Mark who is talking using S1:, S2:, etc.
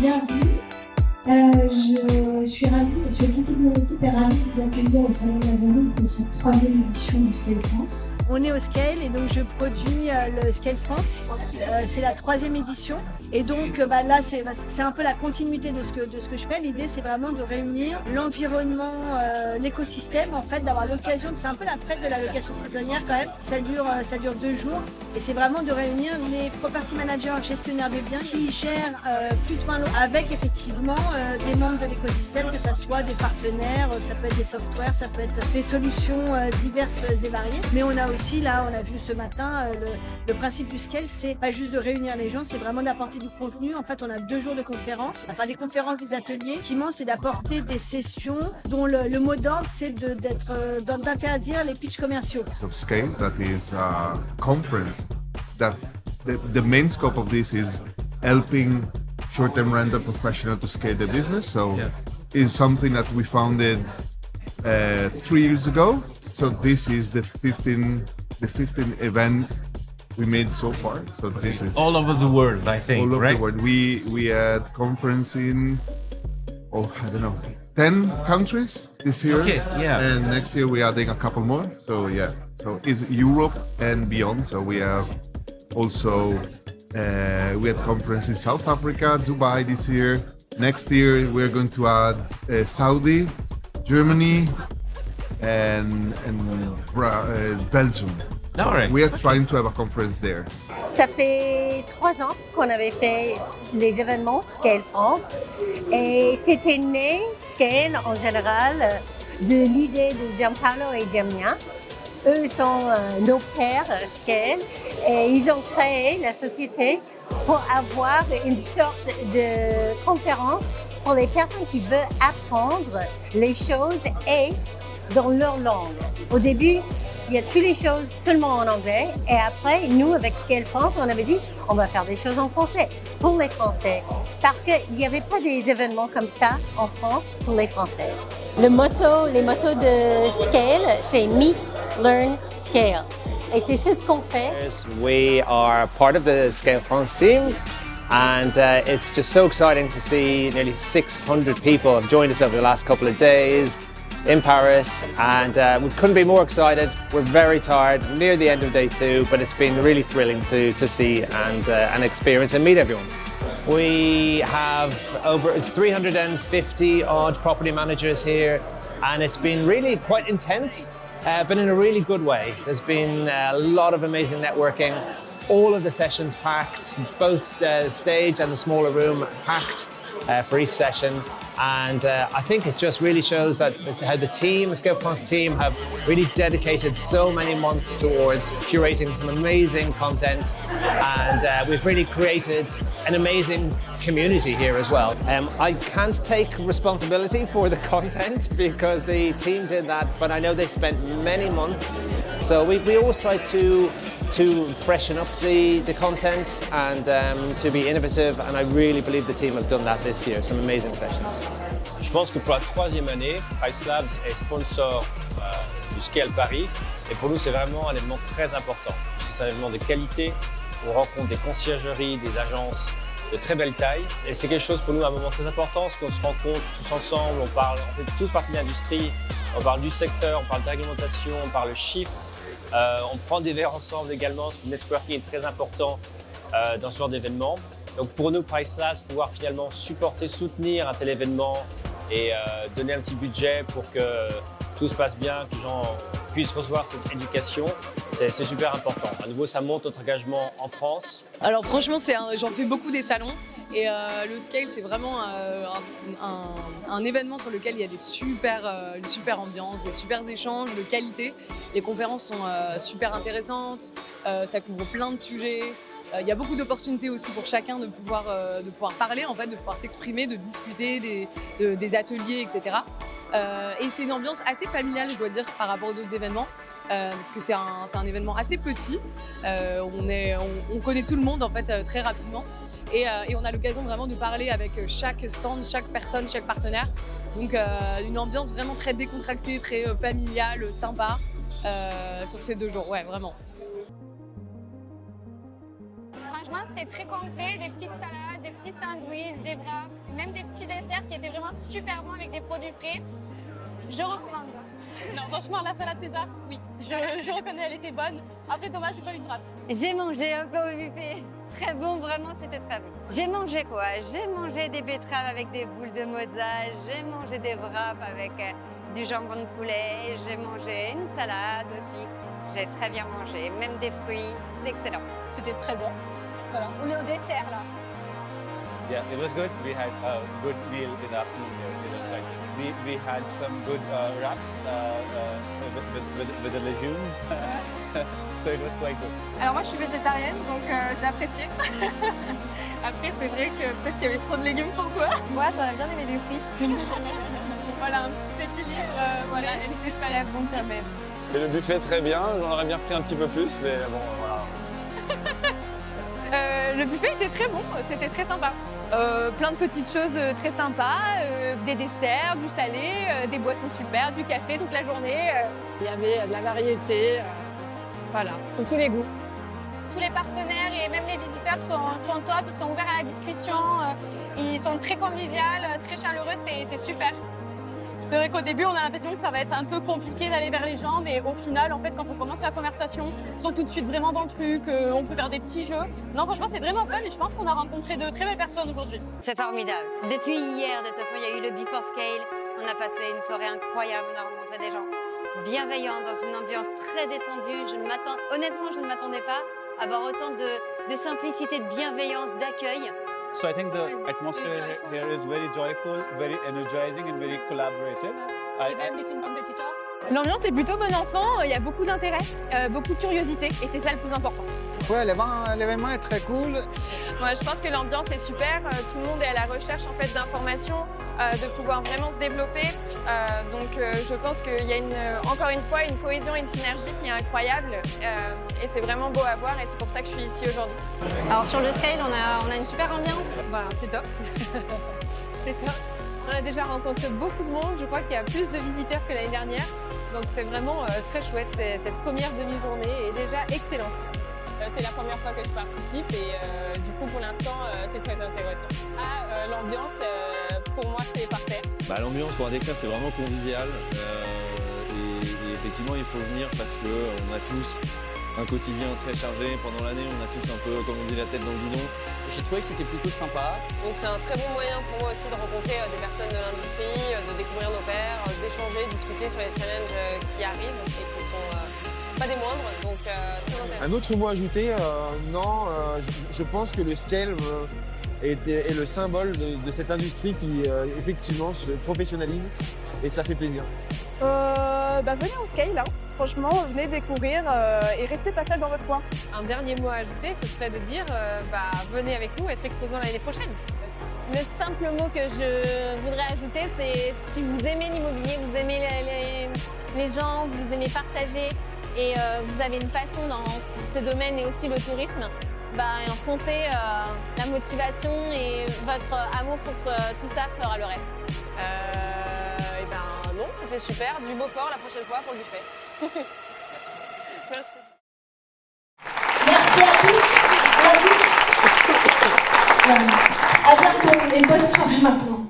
S1: Bienvenue. Je suis ravie, parce que toute mon équipe est ravie de vous accueillir au Salon de la Vendôme pour cette 3e édition du Scale France.
S2: On est au Scale et donc je produis le Scale France. C'est la 3e édition. Et donc là, c'est un peu la continuité de ce que je fais. L'idée, c'est vraiment de réunir l'environnement, l'écosystème, en fait, d'avoir l'occasion. C'est un peu la fête de la location saisonnière quand même. Ça dure 2 jours. Et c'est vraiment de réunir les property managers, gestionnaires de biens qui gèrent plus de 20 lots avec effectivement des membres de l'écosystème, que ce soit des partenaires, ça peut être des softwares, ça peut être des solutions diverses et variées. Mais on a aussi, là, on a vu ce matin, le principe du Scale, c'est pas juste de réunir les gens, c'est vraiment d'apporter du contenu. En fait, on a 2 jours de conférences, enfin des conférences, des ateliers. Effectivement, c'est d'apporter des sessions dont le mot d'ordre, c'est d'interdire les pitchs commerciaux.
S3: Of Scale, that is a conference that the main scope of this is helping short-term rental professionals to scale their business. So it's something that we founded 3 years ago. So this is the 15th event we made so far. So this is
S4: all over the world, I think,
S3: all over
S4: right?
S3: the world. We had conference in 10 countries this year.
S4: Okay, yeah.
S3: And next year we're adding a couple more. So yeah, so it's Europe and beyond. So we have also we had conference in South Africa, Dubai this year. Next year we're going to add Saudi, Germany, and Belgium.
S4: All right.
S3: We are trying to have a conference there.
S5: Ça fait 3 ans qu'on avait fait les événements Scale France et c'était né Scale en général de l'idée de Gianpaolo et Damien. Eux sont nos pères Scale et ils ont créé la société pour avoir une sorte de conférence pour les personnes qui veulent apprendre les choses et dans leur langue. Au début, il y a toutes les choses seulement en anglais et après, nous, avec Scale France, on avait dit on va faire des choses en français pour les Français parce qu'il n'y avait pas des événements comme ça en France pour les Français. Les motos de Scale, c'est Meet, Learn, Scale. Et c'est ce qu'on fait.
S6: We are part of the Scale France team and it's just so exciting to see nearly 600 people have joined us over the last couple of days in Paris, and we couldn't be more excited. We're very tired, near the end of day 2, but it's been really thrilling to see and experience and meet everyone. We have over 350 odd property managers here, and it's been really quite intense, but in a really good way. There's been a lot of amazing networking. All of the sessions packed, both the stage and the smaller room packed for each session. And I think it just really shows that how the team, the Scale France team, have really dedicated so many months towards curating some amazing content. And we've really created an amazing community here as well. I can't take responsibility for the content because the team did that, but I know they spent many months. So we always try to freshen up the content and to be innovative, and I really believe the team have done that this year. Some amazing sessions.
S7: Je pense que pour la 3e année, Price Labs est sponsor du Scale Paris, et pour nous c'est vraiment un événement très important. C'est un événement de qualité, on rencontre des conciergeries, des agences de très belle taille, et c'est quelque chose pour nous un moment très important parce qu'on se rencontre tous ensemble, on fait tous partie de l'industrie, on parle du secteur, on parle de réglementation, on parle chiffres. On prend des verres ensemble également, parce que le networking est très important dans ce genre d'événement. Donc pour nous, Price Labs, pouvoir finalement soutenir un tel événement et donner un petit budget pour que tout se passe bien, que les gens puissent recevoir cette éducation, c'est super important. À nouveau, ça montre notre engagement en France.
S8: Alors franchement, j'en fais beaucoup des salons. Et le Scale, c'est vraiment un événement sur lequel il y a une super ambiance, des super échanges de qualité. Les conférences sont super intéressantes, ça couvre plein de sujets. Il y a beaucoup d'opportunités aussi pour chacun de pouvoir parler, en fait, de pouvoir s'exprimer, de discuter des ateliers, etc. Et c'est une ambiance assez familiale, je dois dire, par rapport aux autres événements. Parce que c'est un événement assez petit. On connaît tout le monde en fait très rapidement. Et on a l'occasion vraiment de parler avec chaque stand, chaque personne, chaque partenaire. Donc une ambiance vraiment très décontractée, très familiale, sympa sur ces 2 jours, ouais, vraiment.
S9: Franchement, c'était très complet, des petites salades, des petits sandwichs, des wraps, même des petits desserts qui étaient vraiment super bons avec des produits frais. Je recommande.
S10: Non, franchement, la salade César, oui, je reconnais, elle était bonne. Après, dommage, j'ai pas eu de rate.
S5: J'ai mangé un peu au buffet. Très bon, vraiment, c'était très bon. J'ai mangé quoi? J'ai mangé des betteraves avec des boules de mozza, j'ai mangé des wraps avec du jambon de poulet, j'ai mangé une salade aussi. J'ai très bien mangé, même des fruits, c'est excellent.
S10: C'était très bon. Voilà, on est au dessert là.
S11: Yeah, it was good. We had a good meal in the afternoon here. It was like we had some good wraps with the legumes, so it was quite good.
S8: Alors moi je suis végétarienne donc j'ai apprécié. Après c'est vrai que peut-être qu'il y avait trop de légumes pour toi.
S5: Moi j'aurais bien aimé des frites.
S8: Voilà un petit équilibre, voilà, et c'est pas la bon quand même.
S7: Mais le buffet très bien, j'en aurais bien pris un petit peu plus, mais bon voilà.
S10: Le buffet était très bon, c'était très sympa. Plein de petites choses très sympas, des desserts, du salé, des boissons super, du café toute la journée.
S2: Il y avait de la variété, voilà, pour tous les goûts.
S9: Tous les partenaires et même les visiteurs sont top, ils sont ouverts à la discussion, ils sont très conviviaux, très chaleureux, c'est super.
S10: C'est vrai qu'au début, on a l'impression que ça va être un peu compliqué d'aller vers les gens, mais au final, en fait, quand on commence la conversation, ils sont tout de suite vraiment dans le truc, on peut faire des petits jeux. Non, franchement, c'est vraiment fun et je pense qu'on a rencontré de très belles personnes aujourd'hui.
S5: C'est formidable. Depuis hier, de toute façon, il y a eu le Before Scale. On a passé une soirée incroyable, on a rencontré des gens bienveillants, dans une ambiance très détendue. Honnêtement, je ne m'attendais pas à avoir autant de simplicité, de bienveillance, d'accueil.
S11: So I think the atmosphere here is very joyful, very energizing, and very collaborative.
S10: Between competitors. L'ambiance est plutôt bon enfant, il y a beaucoup d'intérêt, beaucoup de curiosité et c'est ça le plus important.
S6: Ouais, l'événement est très cool.
S8: Moi, je pense que l'ambiance est super. Tout le monde est à la recherche en fait d'informations, de pouvoir vraiment se développer. Donc, je pense qu'il y a encore une fois une cohésion et une synergie qui est incroyable. Et c'est vraiment beau à voir et c'est pour ça que je suis ici aujourd'hui.
S9: Alors sur le scale, on a une super ambiance.
S10: C'est top. C'est top. On a déjà rencontré beaucoup de monde. Je crois qu'il y a plus de visiteurs que l'année dernière. Donc c'est vraiment très chouette. Cette première demi-journée est déjà excellente.
S8: C'est la première fois que je participe et du coup pour l'instant c'est très intéressant. L'ambiance pour moi c'est parfait.
S12: L'ambiance pour la décrire c'est vraiment convivial et effectivement il faut venir parce qu'on a tous un quotidien très chargé. Pendant l'année on a tous un peu comme on dit la tête dans le guidon.
S6: J'ai trouvé que c'était plutôt sympa.
S8: Donc c'est un très bon moyen pour moi aussi de rencontrer des personnes de l'industrie, de découvrir nos pairs, d'échanger, discuter sur les challenges qui arrivent et qui sont pas des moindres, donc très intéressant.
S13: Un autre mot ajouté, je pense que le scale est le symbole de cette industrie qui effectivement se professionnalise et ça fait plaisir.
S10: Venez au scale, hein. Franchement, venez découvrir et restez pas seul dans votre coin. Un dernier mot à ajouter, ce serait de dire venez avec nous, être exposant l'année prochaine. Le simple mot que je voudrais ajouter, c'est si vous aimez l'immobilier, vous aimez les gens, vous aimez partager et vous avez une passion dans ce domaine et aussi le tourisme, foncez, la motivation et votre amour pour tout ça fera le reste.
S8: Non, c'était super, du Beaufort la prochaine fois pour le buffet. Merci.
S1: Merci à tous. À bientôt et bonne soirée maintenant.